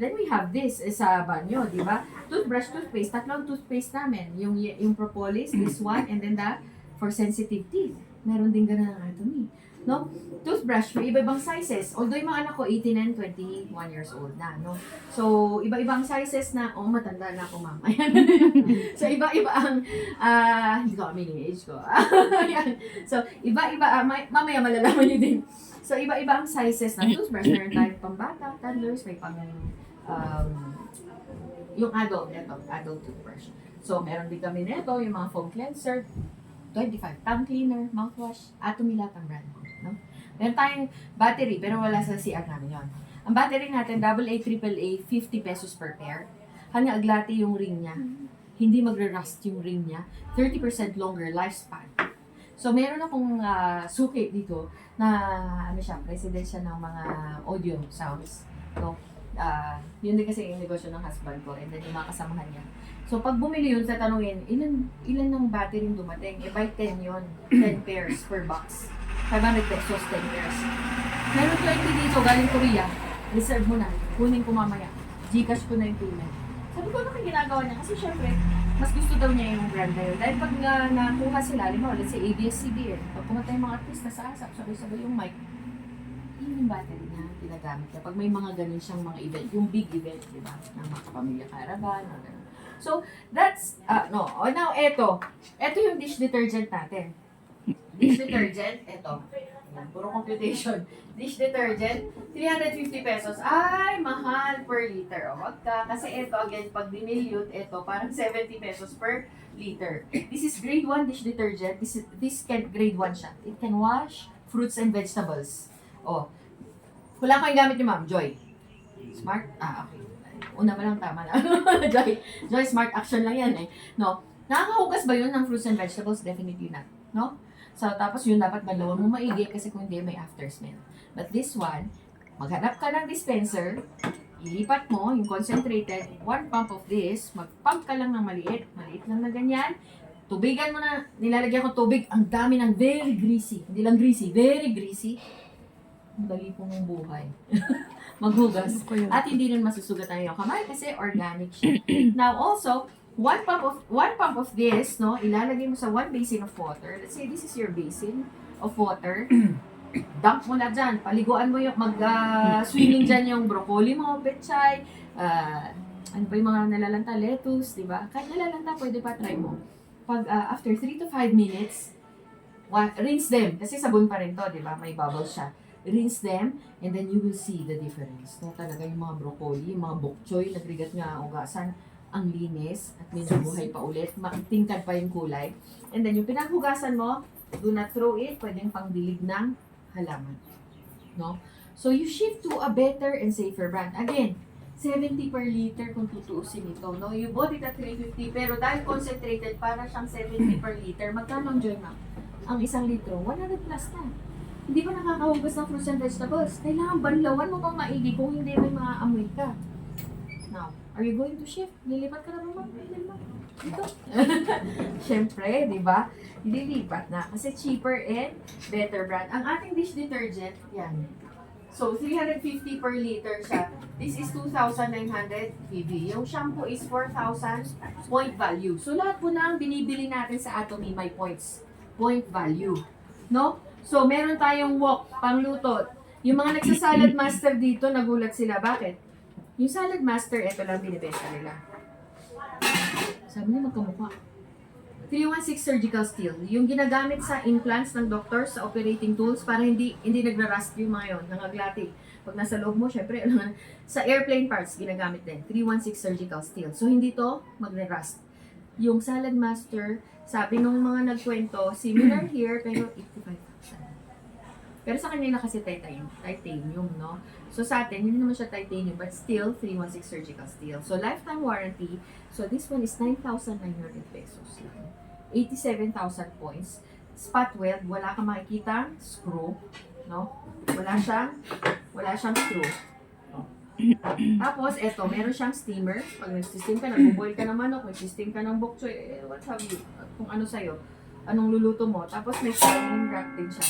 Then we have this sa banyo, di ba? Toothbrush, toothpaste, tatlong toothpaste namin. Yung propolis, this one, and then the for sensitive teeth. Meron din ganun ang Atomy. No? Toothbrush, may iba-ibang sizes. Although yung mga anak ko, 18 and 21 years old na, no? So, iba-ibang sizes na, matanda na ako, mama. So, iba-iba ang, hindi ko kami yung age ko. Ayan. So, iba-iba, mamaya malalaman nyo din. So, iba-iba ang sizes ng toothbrush. Meron tayong pambata, toddlers, may pang, yung adult, adult toothbrush. So, meron din kami nito, yung mga foam cleanser, 25, tongue cleaner, mouthwash, Atomy lahat ang brand. No? Meron tayong battery, pero wala sa CR namin yun. Ang battery natin, AA, AAA, 50 pesos per pair. Hanggang aglati yung ring niya. Hindi magre-rust yung ring niya. 30% longer lifespan. So, meron akong suki dito na, president siya ng mga audio sounds. So, yun din kasi yung negosyo ng husband ko and then yung mga kasamahan niya. So, pag bumili yun, tatanungin, ilan ng battery yung dumating? By 10 yun. 10 pairs per box. 500 pesos, 10 pairs. Meron 20 dito, galing Korea. Reserve mo na. Kunin ko mamaya. Gcash ko na yung payment. Sabi ko, ano kang ginagawa niya? Kasi syempre, mas gusto daw niya yung brand na yun. Dahil pag nakuha sila, let's say ABS-CBN, pag pumatay mga artista sa ASAP, sabay-sabay yung mic, yun yung battery niya, ginagamit niya. Pag may mga ganun siyang mga event, yung big event, di ba? Ng mga kapamilya caravan, mga ganun. So, that's, now, eto yung dish detergent natin. Dish detergent, eto. Yan, puro computation. Dish detergent, 350 pesos. Ay, mahal per liter. O, wag ka. Kasi eto, again, pag dinilute, eto, parang 70 pesos per liter. This is grade 1 dish detergent. This can, grade 1 siya. It can wash fruits and vegetables. O, wala kang gamit ni Ma'am, Joy. Smart? Okay. Una mo lang, tama na. Joy, smart action lang yan eh. No? Nakakahugas ba yun ng fruits and vegetables? Definitely not. No? So, tapos yun dapat balawang mo maigi kasi kung hindi, may after smell. But this one, maghanap ka ng dispenser, ilipat mo yung concentrated, 1 pump of this, mag-pump ka lang ng maliit lang na ganyan, tubigan mo na, nilalagyan ko tubig, ang dami ng very greasy, hindi lang greasy, very greasy, ang dali po mong buhay. Maghugas. At hindi rin masusugatan yung kamay kasi organic siya. Now also, 1 pump of this, no, ilalagay mo sa 1 basin of water. Let's say this is your basin of water. Dump mo na dyan. Paliguan mo yung swimming dyan yung broccoli mo, pechay, ano pa yung mga nalalanta, lettuce, di ba? Kahit nalalanta, pwede pa try mo. Pag after 3 to 5 minutes, rinse them. Kasi sabon pa rin to, di ba? May bubbles siya. Rinse them, and then you will see the difference. No, talaga yung mga broccoli, yung mga bok choy, nagrigat nga ugasan, ang linis, at medyo buhay pa ulit, matingkad pa yung kulay. And then yung pinaghugasan mo, do not throw it, pwedeng pangdilig ng halaman. No? So you shift to a better and safer brand. Again, 70 per liter kung tutuusin ito. No? You bought it at 350, pero dahil concentrated, para siyang 70 per liter. Magkano ang Joy Ma'am? Ang 1 litro, 100 plus na. Hindi pa nakakahugas ng fruits and vegetables. Kailangan banlawan mo pang maigi kung hindi may mga amoy ka. Now, are you going to shift? Lilipat ka na ba? Dito. Siyempre, di ba? Lilipat na. Kasi cheaper and better brand. Ang ating dish detergent, yan. So, 350 per liter siya. This is 2,900 PV. Yung shampoo is 4,000 point value. So, lahat po na ang binibili natin sa Atomy may points. Point value. No? So, meron tayong wok, pangluto. Yung mga nagsasalad master dito, nagulat sila. Bakit? Yung salad master, ito lang binibenta nila. Sabi niya magkamukha. 316 surgical steel. Yung ginagamit sa implants ng doctors, sa operating tools, para hindi nagra-rust yung mga yun, nangaglati. Pag nasa loob mo, syempre, sa airplane parts, ginagamit din. 316 surgical steel. So, hindi to magre-rust. Yung salad master, sabi nung mga nagkwento, similar here, pero 85,000. Pero sa kanila kasi titanium, no? So sa atin, hindi naman siya titanium, but still, 316 surgical steel. So lifetime warranty, so this one is 9,900 pesos lang. 87,000 points. Spot weld, wala kang makikita screw, no? Wala siyang screw. No? Tapos, eto, meron siyang steamer. Pag nag-steam ka, nag-boil ka ng manok, nag-steam ka ng bok choy, what have you, kung ano sa'yo, anong luluto mo. Tapos may cling wrap din siya.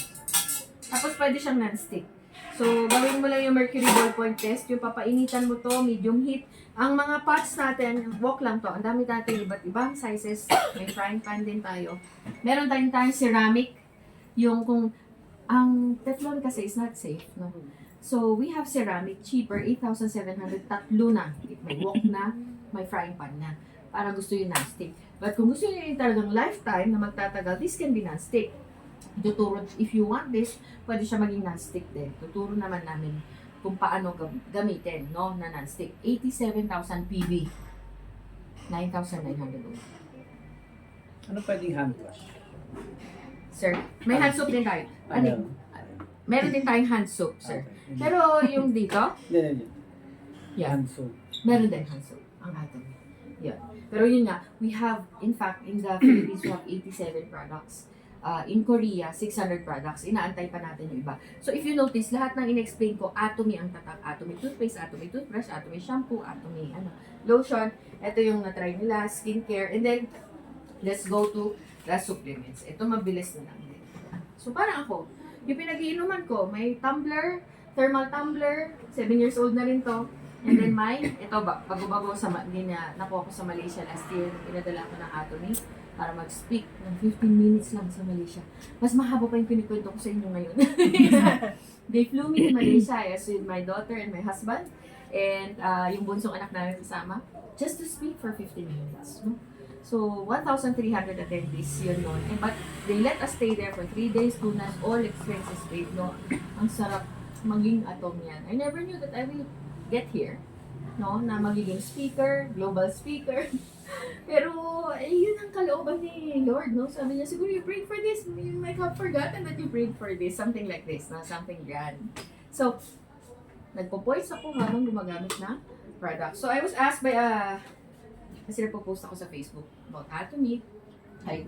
Tapos pwede siyang non-stick. So, gawin mo lang yung mercury ballpoint test. Yung papainitan mo to, medium heat. Ang mga pots natin, wok lang to. Ang dami natin iba't ibang sizes. May frying pan din tayo. Meron tayong ceramic. Yung kung, ang Teflon kasi is not safe, no? So, we have ceramic, cheaper, 8,700, tatlo na. May wok na, may frying pan na. Para gusto yung non-stick. But kung gusto nyo yung talagang lifetime na magtatagal, this can be non-stick. Tuturo, if you want this, pwede siya maging non-stick din. Tuturo naman namin kung paano gamitin, no, na non-stick. 87,000 PV. 9,900. Ano pwedeng hand wash? Sir, may hand soap din tayo. Ano? Meron din tayong hand soap, sir. Okay. Pero yung dito, Hindi. yeah, Hand soap. meron din hand soap. Ang atin. Yeah. Pero yun nga, we have, in fact, in the Philippines, we have 87 products. In Korea, 600 products. Inaantay pa natin yung iba. So, if you notice, lahat ng in-explain ko, Atomy ang tatak. Atomy toothpaste, Atomy toothbrush, Atomy shampoo, Atomy lotion. Ito yung na-try nila, skincare. And then, let's go to the supplements. Ito mabilis na lang din. So, parang ako, yung pinag-iinuman ko, may tumbler, thermal tumbler, 7 years old na rin to. And then mine, ito bago-bago nakuha ko sa Malaysia last year, pinadala ko ng Atomy para mag-speak ng 15 minutes lang sa Malaysia. Mas mahaba pa yung kinikwento ko sa inyo ngayon. They flew me to Malaysia with my daughter and my husband and yung bunsong anak namin kasama just to speak for 15 minutes. No? So, 1,300 attendees yun nun. But they let us stay there for 3 days, 2 nights, all expenses paid. No? Ang sarap maging atom yan. I never knew that I will get here, no, na magiging speaker, global speaker. Pero, yun ang kalooban ni Lord, no? Sabi niya, siguro you prayed for this. You might have forgotten that you prayed for this. Something like this, na something grand. So, nagpo-poise ako habang gumagamit na product. So, I was asked by kasi nagpo-post ako sa Facebook about Atomy. I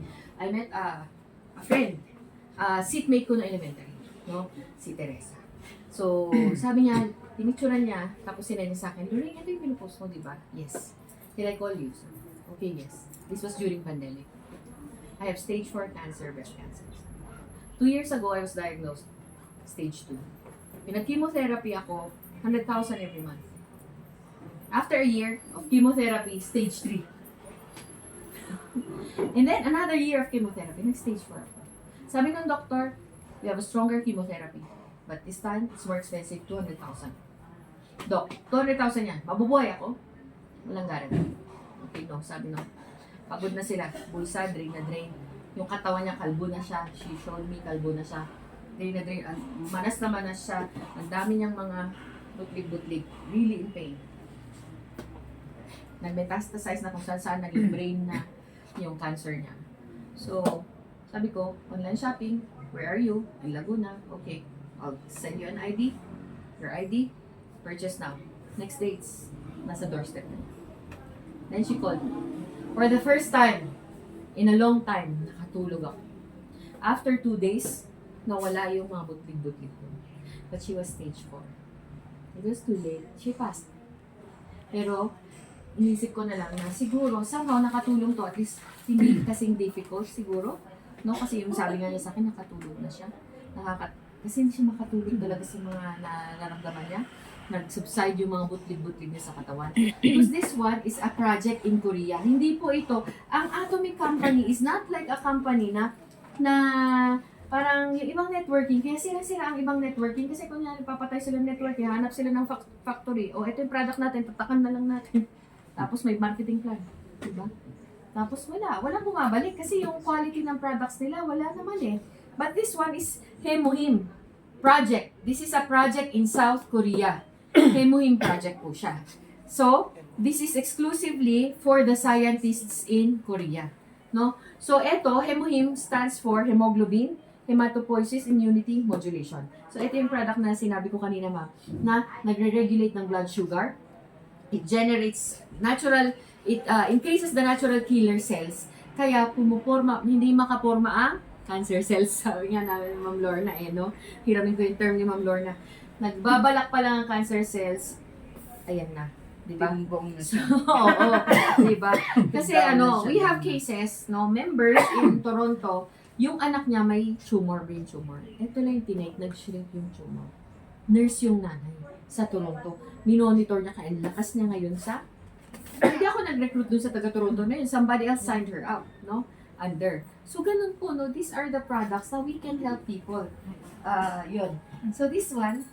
met a friend, seatmate ko na elementary, no? Si Teresa. So, sabi niya, pinicturean niya, tapos sinend niya sa akin, Lorraine, ito yung pinupost mo, di ba? Yes. Did I call you? Okay, yes. This was during pandemic. I have stage 4 cancer, breast cancer. 2 years ago, I was diagnosed stage 2. Pinag-chemotherapy ako, 100,000 every month. After a year of chemotherapy, stage 3. And then, another year of chemotherapy, nag-stage 4 ako. Sabi ng doctor, we have a stronger chemotherapy. But this time, it's more expensive, 200,000. Dok, 200,000 yan. Mabubuhay ako? Walang guarantee. Okay, no? Sabi no, pagod na sila. Bulsa, drain na drain. Yung katawan niya, kalbo na siya. She showed me, kalbo na siya. Drain na drain. Manas na manas siya. Ang dami niyang mga butlig-butlig. Really in pain. Nag-metastasize na kung saan naging brain na yung cancer niya. So, sabi ko, online shopping. Where are you? In Laguna. Okay. I'll send you an ID. Your ID. Purchase now. Next dates. Nasa doorstep na. Then she called me. For the first time, in a long time, nakatulog ako. After 2 days, nawala yung mga butlig-butlig ko. But she was stage 4. It was too late. She passed. Pero, inisip ko na lang na siguro, somehow nakatulong to. At least, hindi kasing difficult siguro. No? Kasi yung sabi nga niya sa akin, nakatulog na siya. Kasi hindi siya makatulog talaga sa mga nararamdaman niya. Nag-subside yung mga butlig-butlig niya sa katawan. Because this one is a project in Korea. Hindi po ito. Ang Atomy Company is not like a company na parang yung ibang networking. Kaya sila ang ibang networking. Kasi kung nagpapatay sila ng networking, hanap sila ng factory. O, ito yung product natin, tatakan na lang natin. Tapos may marketing plan. Diba? Tapos walang bumabalik. Kasi yung quality ng products nila, wala naman eh. But this one is Hemuhim project. This is a project in South Korea. Hemuhim project po siya. So, this is exclusively for the scientists in Korea. No? So, ito, Hemuhim stands for hemoglobin, hematopoiesis, immunity modulation. So, ito yung product na sinabi ko kanina, ma'am, na nagre-regulate ng blood sugar. It generates it increases the natural killer cells. Kaya hindi makaporma ang cancer cells. Sabi nga namin Ma'am Lorna no? Hiramin ko yung term ni Ma'am Lorna. Nagbabalak pa lang ang cancer cells. Ayan na. Diba? Oo. Diba? Kasi we have cases, no, members in Toronto, yung anak niya may tumor, brain tumor. Ito lang yung tinake, nag-shrink yung tumor. nurse yung nanay sa Toronto. Minonitor niya kaya lakas niya ngayon sa hindi ako nag-recruit dun sa taga-Toronto na yun. Somebody else signed her up, no? Under. So, ganun po, no? These are the products na we can help people. Yun. So, this one,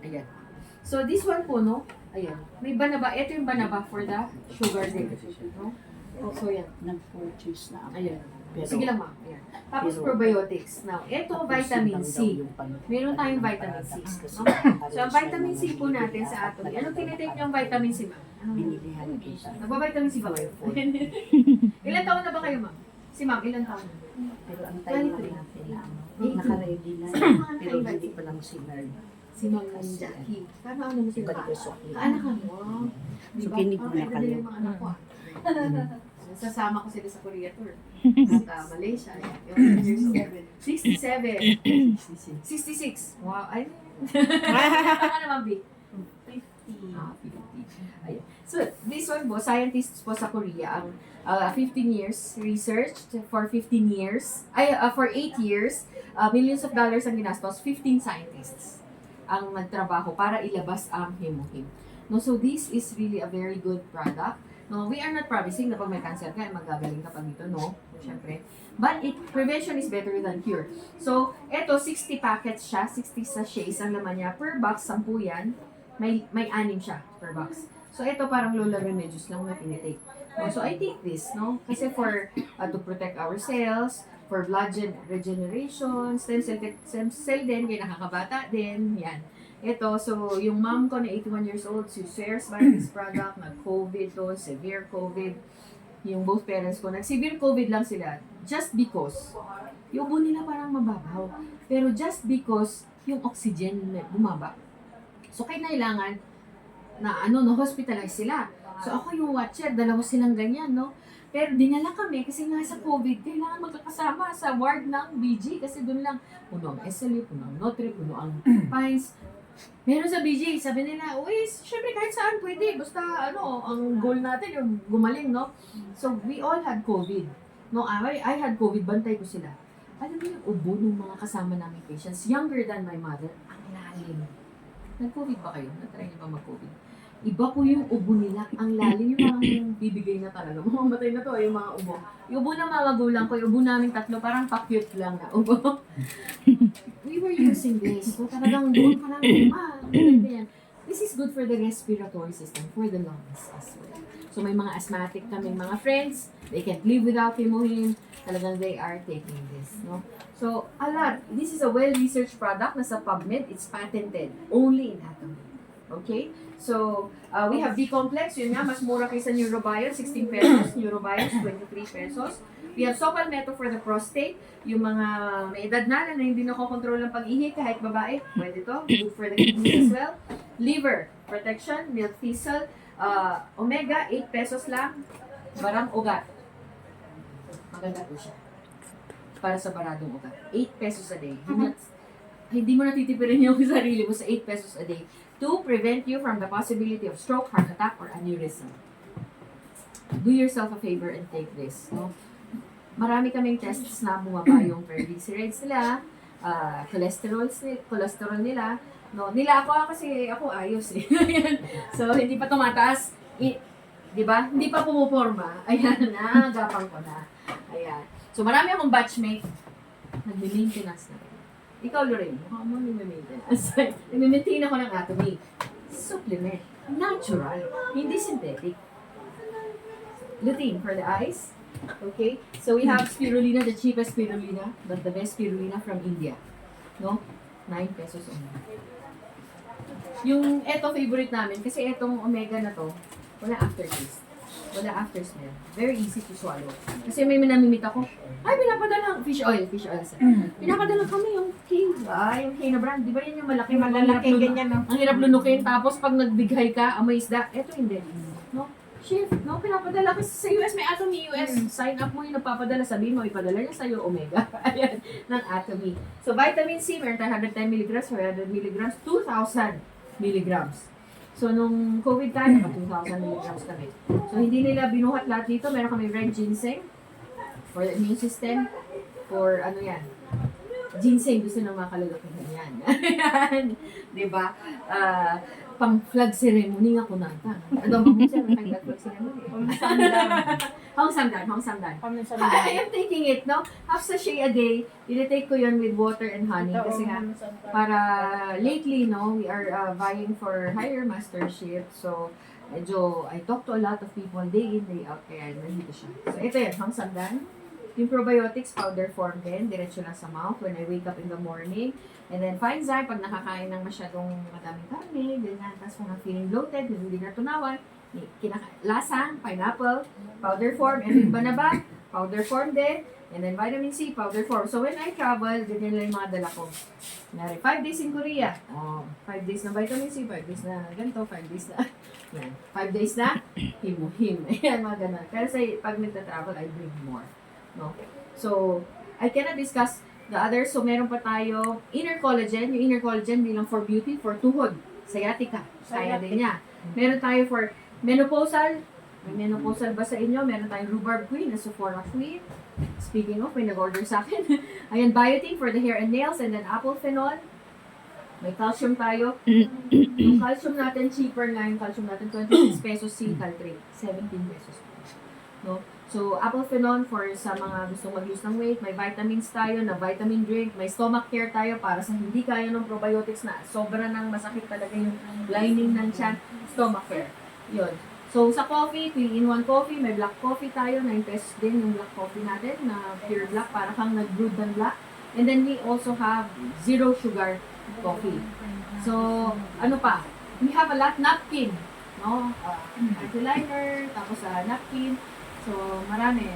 ayan. So, this one po, no? Ayan. May banaba. Ito yung banaba for the sugar day. No? So, yan. Nag-purchase na ako. Ayan. Pero- Sige lang, ma'am. Ayan. Tapos, pero- probiotics. Now, ito, Tapos vitamin yun lang C. daw yung Meron tayong vitamin C. Kasi No? parehas So, ang siya vitamin C naman po natin sa binili atomy. at Anong tinitake niyo ang vitamin C, ma'am? Binilihan kita. Nagpa-vitamin C ba kayo? Ilan taon na ba kayo, ma'am? Si ma'am, ilan taon na? Pero ang time lang natin na ano, naka-ready na. Pero hindi pa lang si Nerd. Si ma'am Jackie. Paano ano mo si Iba ma'am? ko sa Anak ka mo. So, kinig mo na Ang kayo. yung mga anak ko. Sasama ko sila sa Korea tour. At Malaysia. Yung years old. 67. 66. Wow. Ay. Ano naman, B? 50. 50. Ayun. So, this one po, scientists po sa Korea, ang 15 years research for 15 years, for 8 years, millions of dollars ang ginastos, 15 scientists ang nagtrabaho para ilabas ang hemohim. No, so this is really a very good product. No, we are not promising na pag may cancer ka, magagaling ka pa dito, no? Siyempre. But prevention is better than cure. So, eto, 60 packets siya, 60 sachets ang laman niya. Per box, 10 yan. May 6 siya per box. So, ito parang Lola Remedios lang na tinitake. No, so, I take this, no? Kasi for, to protect our cells, for blood regeneration, stem cell din, kaya nakakabata din, yan. Ito, so, yung mom ko na 81 years old, she swears by this product, nag-COVID to, severe COVID. Yung both parents ko, nag-severe COVID lang sila. Just because, yung ubo nila parang mababaw. Pero just because, yung oxygen bumaba. So, kailangan na hospitalize sila. So, ako yung watcher, dalawa silang ganyan, no? Pero dinala kami kasi nga sa COVID, kailangan magkakasama sa ward ng BG kasi doon lang puno ang SLU, puno ang Notre, puno ang Pines. Meron sa BG, sabi nila, uy, syempre kahit saan pwede, basta ang goal natin yung gumaling, no? So, we all had COVID. No, I had COVID, bantay ko sila. Alam mo yung ubo ng mga kasama namin patients, younger than my mother, ang lalim. Nag-COVID ba kayo? Natry niyo ba mag-COVID? Iba po yung ubo nila, ang lalim, yung parang bibigay na talaga. Mamamatay na to, yung mga ubo. Yung ubo ng mga magulang ko, yung ubo namin tatlo, parang pa-cute lang na ubo. We were using this. So talagang doon pa lang, ganyan. This is good for the respiratory system, for the lungs as well. So may mga asthmatic kaming mga friends, they can't live without hemohim. Talagang they are taking this, no? So, a lot. This is a well-researched product. Nasa PubMed. It's patented. Only in Atomy. Okay? So, we have D-complex. Yun nga, mas mura kaysa Neurobion. 16 pesos. Neurobion, 23 pesos. We have Sopal Meto for the prostate. Yung mga may edad na hindi nakokontrol ng pag-ihi, kahit babae, pwede to. Good for the kidneys as well. Liver protection, milk thistle. Omega, 8 pesos lang. Barang ugat. Maganda po siya. Para sa baradong ugat. 8 pesos a day. Hindi mo natitipirin yung sarili mo sa 8 pesos a day to prevent you from the possibility of stroke, heart attack, or aneurysm. Do yourself a favor and take this. No? Marami kaming tests na bumaba yung triglycerides nila, cholesterol nila. No, nila ako kasi ako ayos eh. So, hindi pa tumataas. Di ba? Hindi pa pumuporma. Ayan na, gapang ko na. Ayan. So, marami akong batchmate. Nagme-maintenance na rin. Ikaw, Lorraine, mukha mo nagme-maintenance. Nagme-maintain ako ng Atomy. Supplement. Natural. Hindi synthetic. Lutein for the eyes. Okay? So, we have spirulina, the cheapest spirulina, but the best spirulina from India. No? 9 pesos only. Yung eto favorite namin, kasi etong omega na to, wala aftertaste. Wala after smell. Very easy to swallow. Kasi may namimit ako, ay, pinapadala, fish oil, sir. Pinapadala kami yung Hina brand. Di ba yan yung malaki? Malalaki, ganyan, no? Ang hirap lunukin, tapos pag nagbigay ka, amoy isda. Eto hindi. No? Chef, no? Pinapadala kasi sa US, may Atomy US. Sign up mo yung nagpapadala, sabihin mo, ipadala niya sa'yo omega. Ayan, ng Atomy. So, vitamin C, meron tayo 110 mg, 400 mg, 2,000 mg. So, nung COVID tayo, 2,000 mg kami. So, hindi nila binuhat lahat dito. Meron kami red ginseng for the immune system. For ano yan? Ginseng, gusto ng mga kalalakihan yan. Ayan. Diba? Pang flag ceremony nga ko nata. Ano ba mo siya? Pang flag ceremony. Hong samdan. I am taking it, no? Half sachet a day. Tinitake ko yun with water and honey. Kasi nga, para lately, no, we are vying for higher mastership. So, medyo, I talk to a lot of people day in, day out. Kaya nandito siya. So, ito yun, Hong samdan. Yung probiotics, powder form din, diretso lang sa mouth when I wake up in the morning. And then, fine zyme, pag nakakain ng masyadong madaming karne, ganyan, tapos mga feeling bloated, hindi na tunawan, lasang, pineapple, powder form, and then banaba, powder form din, and then vitamin C, powder form. So, when I travel, ganyan lang yung mga dala ko. Kunyari, 5 days in Korea. 5 days na vitamin C, 5 days na ganito, 5 days na, yan. 5 days na, him. Ayan, mga ganun. Pero pag nagta-travel, I bring more. No? So, I cannot discuss the others. So, meron pa tayo inner collagen. Yung inner collagen bilang for beauty, for tuhod, sciatica. Kaya din niya. Meron tayo for menopausal. May menopausal ba sa inyo? Meron tayong rhubarb queen, na Sephora queen. Speaking of, may nag-order sa akin. Ayan, biotin for the hair and nails. And then apple phenol. May calcium tayo. Yung calcium natin, cheaper nga yung calcium natin. 26 pesos si Caltrate. 17 pesos. No? So, apple phenol for sa mga gustong mag-lose ng weight. May vitamins tayo na vitamin drink. May stomach care tayo para sa hindi kaya ng probiotics na sobra nang masakit talaga yung lining ng tiyan. Stomach care. Yun. So, sa coffee, 3-in-1 coffee. May black coffee tayo. 9 pesos din yung black coffee natin na pure black para kang nag-brewed ng black. And then, we also have zero sugar coffee. So, ano pa? We have a lot napkin. No? Anti-liner, tapos napkin. So, marami.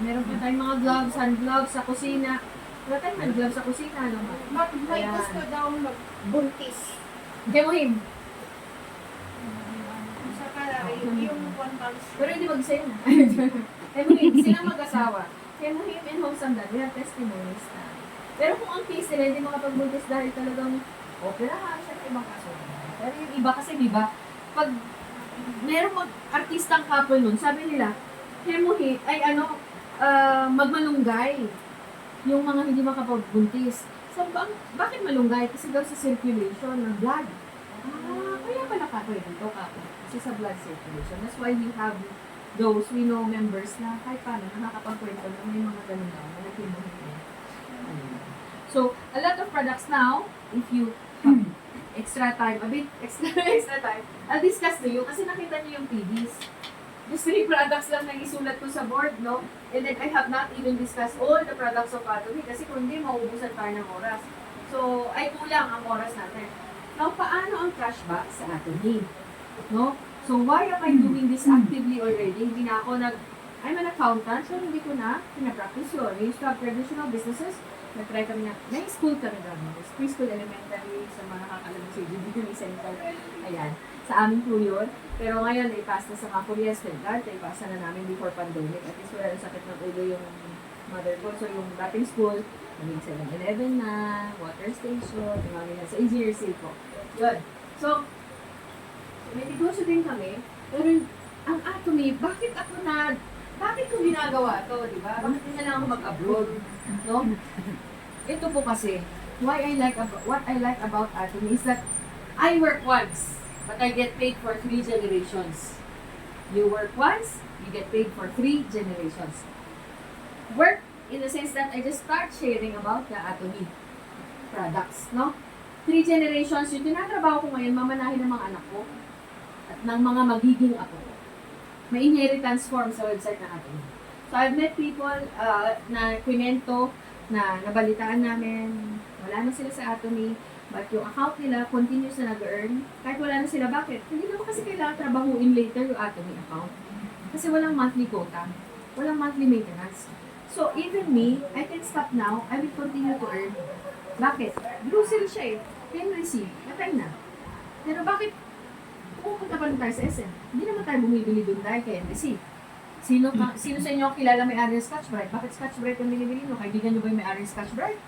Meron pa tayong mga gloves, hand gloves sa kusina. Wala tayong hand gloves sa kusina, ano ba? May gusto daw buntis. Gemohim. Sa pala, yung 1 Pero hindi mag-say na. Gemohim, silang mag-asawa. Gemohim and Hong Samdan, we have testimonies na. Pero kung ang case nila, hindi makapagbuntis dahil talagang operahan, siya ibang kaso. Pero yung iba kasi, di ba, pag merong artistang couple nun, sabi nila, hemohit, magmalunggay. Yung mga hindi makapagbuntis. So, bakit malunggay? Kasi daw sa circulation ng blood. Kaya pala couple dito, couple. Kasi sa blood circulation. That's why we have those, we know members na kahit paano, nakakapagkwento na may mga ganun na, na nag-hemohit na. So, a lot of products now, if you extra time, extra time, I'll discuss to you kasi nakita niyo yung PDs. Just 3 products lang na isulat ko sa board, no? And then I have not even discussed all the products of Atomy kasi kung hindi, mauubusan tayo ng oras. So, ay kulang ang oras natin. Now, paano ang cashback sa Atomy? No? So, why am I doing this actively already? Hindi na ako I'm an accountant, so hindi ko na pinapractice yun. I used to have traditional businesses. Nag-try kami na, may school kami doon. Preschool, elementary, sa mga nakakalam sa GBD Center. Ayan. Sa amin po yun. Pero ngayon, ipass na sa mga Korean Stilgard. Ipasa na namin before pandemic. At least wala sakit ng ulo yung mother ko. So, yung dating school, naging 7-Eleven na, water station, tumawin na sa engineer po. Yun. So, may negosyo din kami. Pero ang Atomy, bakit ko ginagawa to, di ba? Bakit na lang ako mag-abroad? No? Ito po kasi, what I like about Atomy is that I work once, but I get paid for 3 generations. You work once, you get paid for 3 generations. Work in the sense that I just start sharing about the Atomy products, no? 3 generations, yung tinatrabaho ko ngayon, mamanahin ng mga anak ko at ng mga magiging apo ko. May inheritance form sa website na Atomy. So, I've met people na kwento na nabalitaan namin, wala na sila sa Atomy, but yung account nila continues na nag-earn, kahit wala na sila. Bakit? Hindi naman kasi kailangan trabahuin later yung Atomy account. Kasi walang monthly quota, walang monthly maintenance. So, even me, I can stop now, I will continue to earn. Bakit? Grocery siya eh. Can receive, natay na. Pero bakit pupunta pa rin tayo sa SM? Hindi naman tayo bumibili doon dahil kay NBC. Sino sa inyo kilala may-ari ng Scotch Brite? Bakit Scotch Brite ang binibili nyo? Kaibigan nyo ba yung may-ari ng Scotch Brite?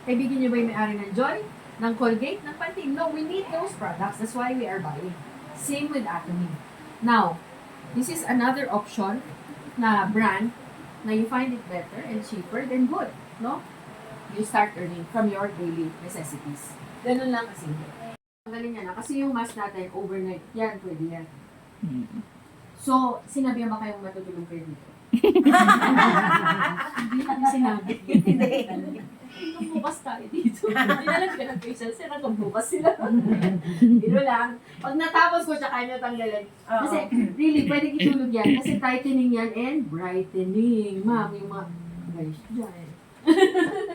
Kaibigan nyo ba yung may-ari ng Joy? Ng Colgate? Ng Pantene? No, we need those products. That's why we are buying. Same with Atomy. Now, this is another option na brand na you find it better and cheaper than good. No? you start earning from your daily necessities. Ganun lang kasi. Tanggalin niya na. Kasi yung mask natin, overnight, yan, pwede yan. So, sinabi ba kayong matutulog kayo dito? Hindi natin sinabi. Hanggang bukas tayo dito. Hindi na lang pinag-facial. Sir, hanggang bukas sila. Dito lang. Pag natapos ko, tsaka nyo tanggalin. Kasi, really, pwede itulog yan. Kasi tightening yan and brightening. Ma'am, yung mga... Guys, dyan.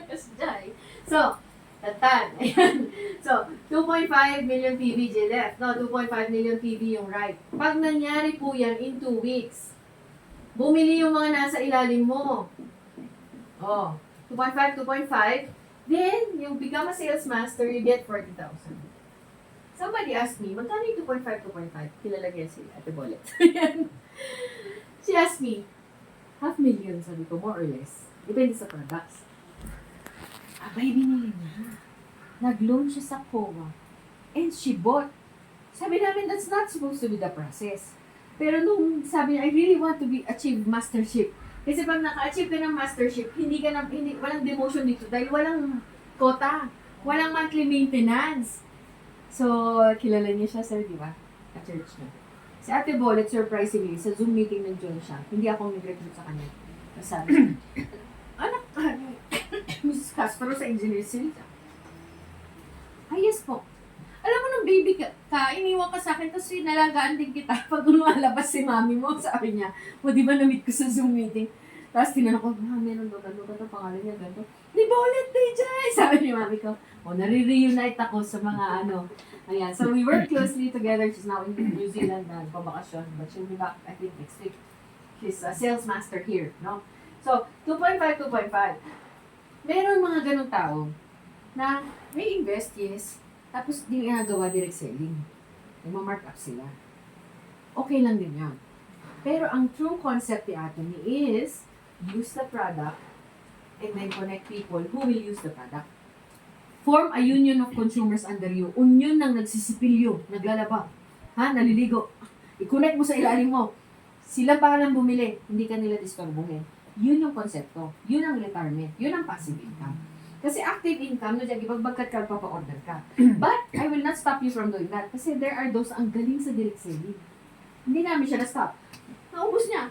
Kasi dyan. So, tatan. Ayan. So, 2.5 million PBJ left. No, 2.5 million PB yung right. Pag nangyari po yan in 2 weeks, bumili yung mga nasa ilalim mo. Oh, 2.5, 2.5. Then, you become a sales master, you get 40,000. Somebody asked me, magkano yung 2.5, 2.5? Kilala niya si Ate Bolet. She asked me, 500,000, sabi ko, more or less. Depende sa products. Abay, binili niya. Nag-loan siya sa COA. And she bought. Sabi namin, that's not supposed to be the process. Pero nung sabi niya, I really want to achieve mastership. Kasi pag naka-achieve ka ng mastership, walang demotion dito dahil walang quota. Walang monthly maintenance. So, kilala niya siya, sir, di ba? Ka-church niya. Si Ate Bolet, surprisingly, sa Zoom meeting nag-join siya. Hindi ako nag-recruit sa kanya. Kasi sabi niya, anak, Mrs. Castro sa engineer sales. Ay, yes po. Alam mo nung baby ka, iniwan ka sa akin, tapos sinalagaan din kita pag lumalabas si mami mo, sabi niya. O, di ba na-meet ko sa Zoom meeting? Tapos tinanong ko, meron doon, ano pangalan niya, gano'n. Di ba ulit, DJ? Sabi ni mami ko, nare-reunite ako sa mga ano. Ayan, so we work closely together. She's now in New Zealand na pabakasyon, but she'll be back, I think, next week. She's a sales master here, no? So, 2.5, 2.5. Meron mga ganong tao na may invest, yes, tapos di ginagawa direct selling. Nagma-mark up sila. Okay lang din yan. Pero ang true concept ni Atomy is use the product and then connect people who will use the product. Form a union of consumers under you. Union ng nagsisipilyo, naglalaba, naliligo. I-connect mo sa ilalim mo. Sila pa lang bumili, hindi ka nila disturbuhin. Yun yung konsepto. Yun ang retirement. Yun ang passive income. Kasi active income, no, dyan, ipagbagkat ka, papa-order ka. But, I will not stop you from doing that. Kasi there are those ang galing sa direct selling. Hindi namin siya na-stop. Naubos niya.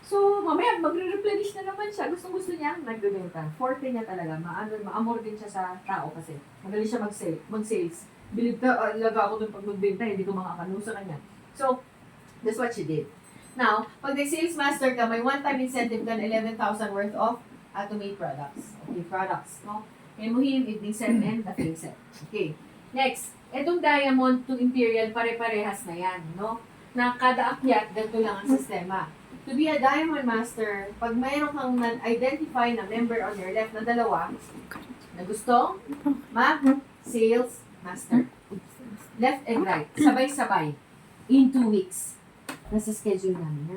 So, mamaya, magre-replenish na naman siya. Gusto niya, nagbibenta. Forte niya talaga. Maamor din siya sa tao kasi. Magaling siya mag-sales. Believe ka, laga ako dun pag magbenta, hindi ko makakano sa kanya. So, that's what she did. Now, pag nag-sales master ka, may one-time incentive ka na 11,000 worth of Atomy products. Okay, products, no? Emuhim, evening set, and the face set. Okay. Next, etong diamond to imperial, pare-parehas na yan, no? Na kada akyat, ganito lang ang sistema. To be a diamond master, pag mayroon kang identify na member on your left na dalawa, na gusto, sales master. Left and right, sabay-sabay, in 2 weeks. Nasa schedule namin yan.